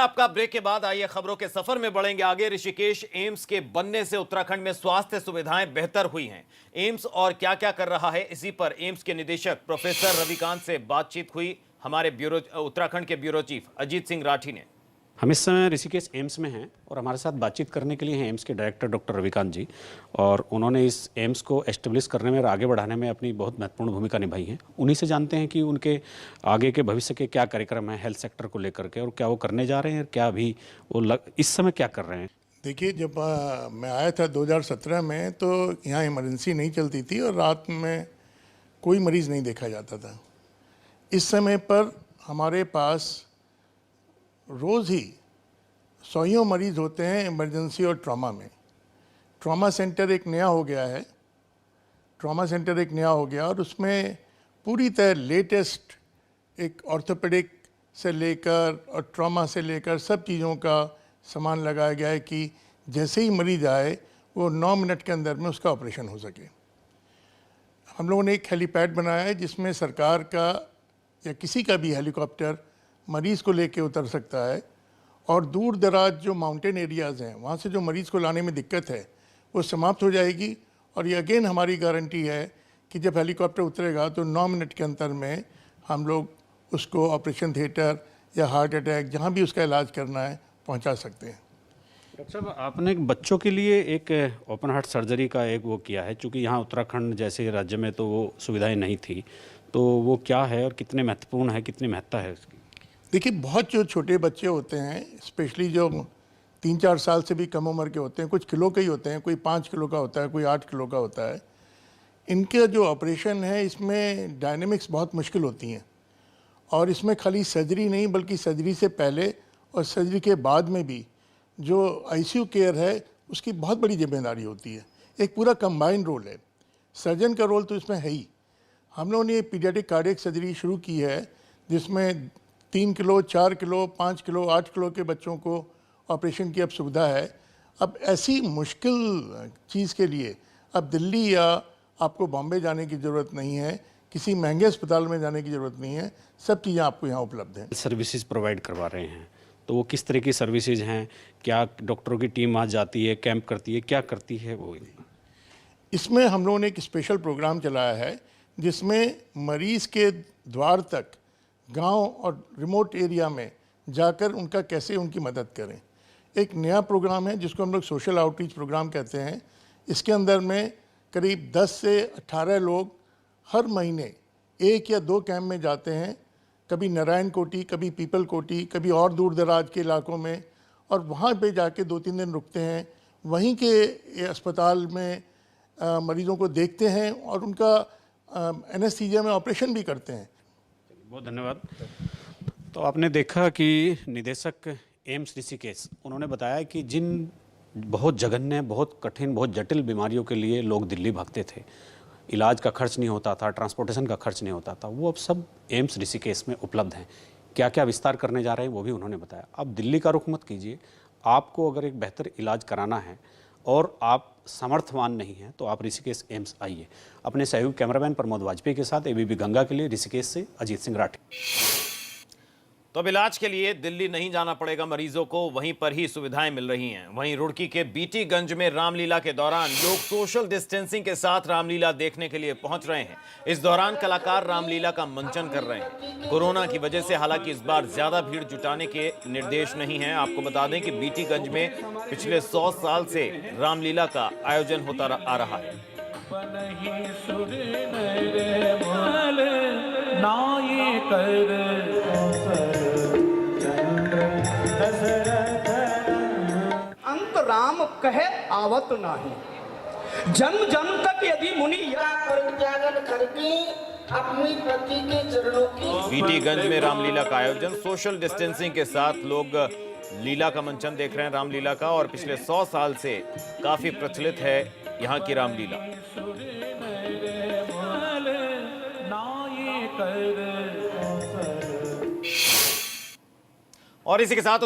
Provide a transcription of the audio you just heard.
आपका। ब्रेक के बाद आइए खबरों के सफर में बढ़ेंगे आगे। ऋषिकेश एम्स के बनने से उत्तराखंड में स्वास्थ्य सुविधाएं बेहतर हुई हैं। एम्स और क्या क्या कर रहा है, इसी पर एम्स के निदेशक प्रोफेसर रविकांत से बातचीत हुई हमारे उत्तराखंड के ब्यूरो चीफ अजीत सिंह राठी ने। हम इस समय ऋषिकेश एम्स में हैं और हमारे साथ बातचीत करने के लिए हैं एम्स के डायरेक्टर डॉक्टर रविकांत जी। और उन्होंने इस एम्स को एस्टेब्लिश करने में और आगे बढ़ाने में अपनी बहुत महत्वपूर्ण भूमिका निभाई है। उन्हीं से जानते हैं कि उनके आगे के भविष्य के क्या कार्यक्रम हैं हेल्थ सेक्टर को लेकर के, और क्या वो करने जा रहे हैं, क्या अभी वो इस समय क्या कर रहे हैं। देखिए, जब मैं आया था 2017 में तो यहाँ इमरजेंसी नहीं चलती थी और रात में कोई मरीज़ नहीं देखा जाता था। इस समय पर हमारे पास रोज़ ही सौयों मरीज़ होते हैं इमरजेंसी और ट्रॉमा में। ट्रॉमा सेंटर एक नया हो गया और उसमें पूरी तरह लेटेस्ट एक ऑर्थोपेडिक से लेकर और ट्रॉमा से लेकर सब चीज़ों का सामान लगाया गया है कि जैसे ही मरीज़ आए वो 9 मिनट के अंदर में उसका ऑपरेशन हो सके। हम लोगों ने एक हेलीपैड बनाया है जिसमें सरकार का या किसी का भी हेलीकॉप्टर मरीज़ को लेके उतर सकता है, और दूर दराज जो माउंटेन एरियाज़ हैं वहाँ से जो मरीज़ को लाने में दिक्कत है वो समाप्त हो जाएगी। और ये अगेन हमारी गारंटी है कि जब हेलीकॉप्टर उतरेगा तो 9 मिनट के अंतर में हम लोग उसको ऑपरेशन थिएटर या हार्ट अटैक जहाँ भी उसका इलाज करना है पहुँचा सकते हैं। डॉक्टर साहब, आपने बच्चों के लिए एक ओपन हार्ट सर्जरी का एक वो किया है, क्योंकि यहाँ उत्तराखंड जैसे राज्य में तो वो सुविधाएं नहीं थी, तो वो क्या है और कितने महत्वपूर्ण है, कितनी महत्ता है उसकी। देखिए, बहुत जो छोटे बच्चे होते हैं, स्पेशली जो 3-4 साल से भी कम उम्र के होते हैं, कुछ किलो के ही होते हैं, कोई 5 किलो का होता है, कोई 8 किलो का होता है, इनका जो ऑपरेशन है इसमें डायनेमिक्स बहुत मुश्किल होती हैं। और इसमें खाली सर्जरी नहीं बल्कि सर्जरी से पहले और सर्जरी के बाद में भी जो आईसीयू केयर है उसकी बहुत बड़ी जिम्मेदारी होती है। एक पूरा कंबाइंड रोल है। सर्जन का रोल तो इसमें है ही। हम लोगों ने पीडियाट्रिक कार्डियक सर्जरी शुरू की है जिसमें 3 किलो, 4 किलो, 5 किलो, 8 किलो के बच्चों को ऑपरेशन की अब सुविधा है। अब ऐसी मुश्किल चीज़ के लिए अब दिल्ली या आपको बॉम्बे जाने की ज़रूरत नहीं है, किसी महंगे अस्पताल में जाने की ज़रूरत नहीं है, सब चीज़ें आपको यहाँ उपलब्ध हैं। सर्विसेज प्रोवाइड करवा रहे हैं, तो वो किस तरह की सर्विसेज हैं, क्या डॉक्टरों की टीम वहाँ जाती है, कैंप करती है, क्या करती है वो। इसमें हम लोगों ने एक स्पेशल प्रोग्राम चलाया है जिसमें मरीज़ के द्वार तक गांव और रिमोट एरिया में जाकर उनका कैसे उनकी मदद करें। एक नया प्रोग्राम है जिसको हम लोग सोशल आउटरीच प्रोग्राम कहते हैं। इसके अंदर में करीब 10 से 18 लोग हर महीने 1 या 2 कैंप में जाते हैं, कभी नारायण कोटी, कभी पीपल कोटी, कभी और दूर दराज के इलाकों में, और वहाँ पे जाके 2-3 दिन रुकते हैं। वहीं के अस्पताल में मरीज़ों को देखते हैं और उनका एनेस्थीसिया में ऑपरेशन भी करते हैं। बहुत धन्यवाद। तो आपने देखा कि निदेशक एम्स ऋषिकेश उन्होंने बताया कि जिन बहुत जघन्य, बहुत कठिन, बहुत जटिल बीमारियों के लिए लोग दिल्ली भागते थे, इलाज का खर्च नहीं होता था, ट्रांसपोर्टेशन का खर्च नहीं होता था, वो अब सब एम्स ऋषिकेश में उपलब्ध हैं। क्या क्या विस्तार करने जा रहे हैं वो भी उन्होंने बताया। अब दिल्ली का रुख मत कीजिए। आपको अगर एक बेहतर इलाज कराना है और आप समर्थवान नहीं हैं तो आप ऋषिकेश एम्स आइए। अपने सहयोगी कैमरामैन प्रमोद वाजपेयी के साथ एबीपी गंगा के लिए ऋषिकेश से अजीत सिंह राठी। तो अब इलाज के लिए दिल्ली नहीं जाना पड़ेगा मरीजों को, वहीं पर ही सुविधाएं मिल रही हैं। वहीं रुड़की के बीटीगंज में रामलीला के दौरान लोग सोशल डिस्टेंसिंग के साथ रामलीला देखने के लिए पहुंच रहे हैं। इस दौरान कलाकार रामलीला का मंचन कर रहे हैं। कोरोना की वजह से हालांकि इस बार ज्यादा भीड़ जुटाने के निर्देश नहीं हैं। आपको बता दें कि बीटीगंज में पिछले 100 साल से रामलीला का आयोजन होता आ रहा है। अंत राम कहे आवत नाही, जन्म जन्म तक यदि मुनि परित्यागन करके अपनी पति के चरणों की। बीटीगंज में रामलीला का आयोजन, सोशल डिस्टेंसिंग के साथ लोग लीला का मंचन देख रहे हैं रामलीला का, और पिछले 100 साल से काफी प्रचलित है यहाँ की रामलीला। और इसी के साथ